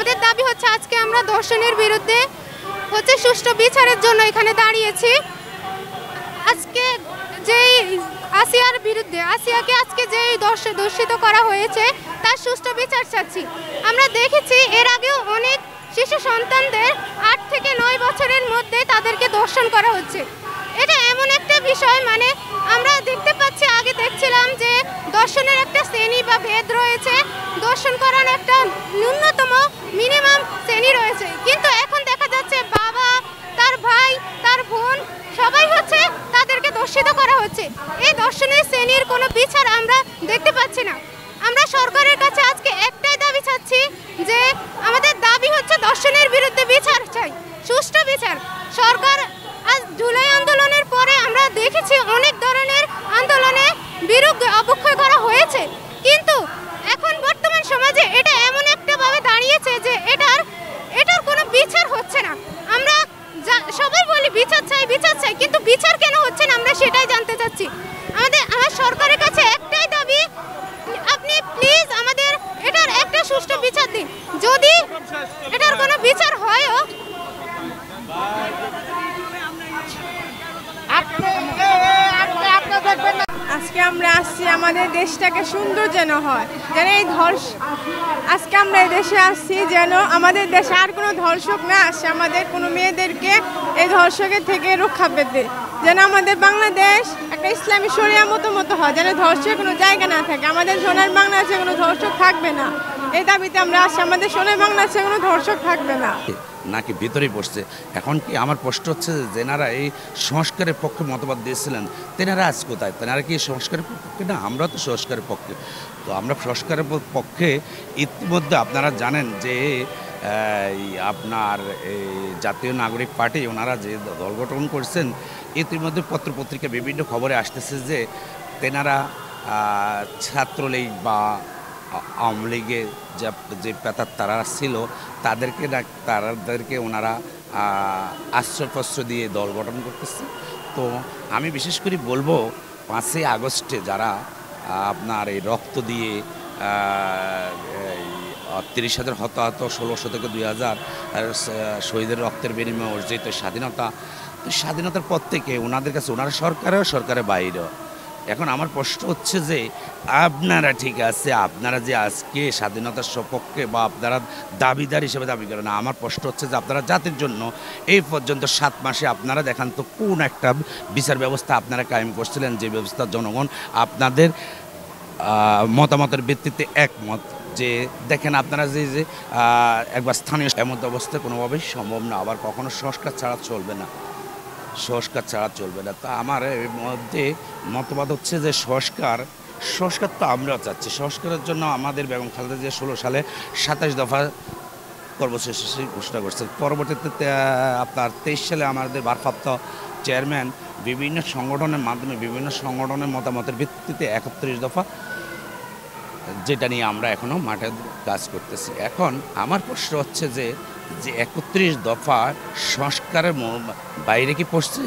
আমাদের দাবি হচ্ছে আজকে আমরা ধর্ষণের বিরুদ্ধে হচ্ছে সুষ্ঠু বিচারের জন্য এখানে দাঁড়িয়েছি। আজকে যেই আসিয়াকে আজকে যেই দর্শিত করা হয়েছে তার সুষ্ঠু বিচার চাচ্ছি। আমরা দেখেছি এর আগেও অনেক শিশু সন্তানদের 8 থেকে 9 বছরের মধ্যে তাদেরকে ধর্ষণ করা হচ্ছে। এটা এমন একটা বিষয়, মানে আমরা দেখতে পাচ্ছি, আগে দেখছিলাম যে ধর্ষণের একটা শ্রেণী বা ভেদ রয়েছে, ধর্ষণ করার একটা ন্যূনতম মিনিমাম শ্রেণী রয়েছে, কিন্তু এখন দেখা যাচ্ছে বাবা, তার ভাই, তার বোন সবাই হচ্ছে তাদেরকে ধর্ষিত করা হচ্ছে। এই ধর্ষণের শ্রেণীর কোনো বিচার আমরা দেখতে পাচ্ছি না। আমরা সরকারের কাছে আজকে একটাই দাবি চাচ্ছি যে আমাদের দাবি হচ্ছে ধর্ষণের বিরুদ্ধে বিচার চাই, সুষ্ঠু বিচার। সরকার আজ জুলাই আন্দোলনের পরে আমরা দেখেছি অনেক ধরনের আন্দোলনে বিরুদ্ধে অবক্ষয় করা হয়েছে, কিন্তু এখন বর্তমান সমাজে এটা এমন একটা ভাবে দাঁড়িয়েছে যে এটার কোনো বিচার হচ্ছে না। আমরা সবাই বলি বিচার চাই, কিন্তু বিচার কেন হচ্ছে না আমরা সেটাই জানতে চাচ্ছি। আমার সরকারের কাছে একটাই দাবি, আপনি প্লিজ আমাদের এটার একটা সুষ্ঠু বিচার দিন। যদি এটার কোনো বিচার হয়ও, আজকে আমরা আসছি আমাদের দেশটাকে সুন্দর যেন হয়, যেন এই আজকে আমরা এই দেশে আসছি যেন আমাদের দেশে আর কোনো ধর্ষক না আসে, আমাদের কোনো মেয়েদেরকে এই ধর্ষকের থেকে রক্ষা পেতে, যেন আমাদের বাংলাদেশ একটা ইসলামী শরিয়া মতো হয়, যেন ধর্ষকের কোনো জায়গা না থাকে। আমাদের সোনার বাংলাদেশে কোনো ধর্ষক থাকবে না, এই দাবিতে আমরা আসছি। আমাদের সোনার বাংলাদেশে কোনো ধর্ষক থাকবে না। নাকি ভিতরে বসছে। এখন কি আমার প্রশ্ন হচ্ছে যেনারা এই সংস্কারের পক্ষে মতবাদ দিয়েছিলেন তেনারা আজ কোথায়? তেনারা কি সংস্কারের পক্ষে না? আমরা তো সংস্কারের পক্ষে। তো আমরা সংস্কারের পক্ষে ইতিমধ্যে আপনারা জানেন যে আপনার এই জাতীয় নাগরিক পার্টি ওনারা যে দল গঠন করছেন, ইতিমধ্যে পত্রপত্রিকা বিভিন্ন খবরে আসতেছে যে তেনারা ছাত্রলীগ বা আওয়ামী লীগের যে পেতার তারা ছিল তাদেরকে ওনারা আশ্রয়পত্র দিয়ে দল গঠন করতেছে। তো আমি বিশেষ করে বলবো 5ই আগস্টে যারা আপনার এই রক্ত দিয়ে 30,000 হতাহত, 1600 থেকে 2000 শহীদের রক্তের বিনিময়ে অর্জিত স্বাধীনতার পর থেকে ওনাদের কাছে ওনারা সরকারের বাইরেও। এখন আমার প্রশ্ন হচ্ছে যে আপনারা ঠিক আছে, আপনারা যে আজকে স্বাধীনতার সপক্ষে বা আপনারা দাবিদার হিসেবে দাবি করেন, আমার প্রশ্ন হচ্ছে যে আপনারা জাতির জন্য এই পর্যন্ত 7 মাসে আপনারা দেখান তো কোন একটা বিচার ব্যবস্থা আপনারা কায়েম করছিলেন যে ব্যবস্থা জনগণ আপনাদের মতামতের ভিত্তিতে একমত। যে দেখেন আপনারা যে একবার স্থানীয় এমন অবস্থা কোনোভাবেই সম্ভব না, আবার কখনো সংস্কার ছাড়া চলবে না। তো আমার এর মধ্যে মতবাদ হচ্ছে যে সংস্কার তো আমরা চাচ্ছি। সংস্কারের জন্য আমাদের বেগম খালেদা জিয়া 16 সালে 27 দফা কর্মসূচি ঘোষণা করছে। পরবর্তীতে আপনার 23 সালে আমাদের ভারপ্রাপ্ত চেয়ারম্যান বিভিন্ন সংগঠনের মাধ্যমে বিভিন্ন সংগঠনের মতামতের ভিত্তিতে 31 দফা, যেটা নিয়ে আমরা এখনও মাঠে কাজ করতেছি। এখন আমার প্রশ্ন হচ্ছে যে 31 দফা সংস্কারের বাইরে কি পড়ছে?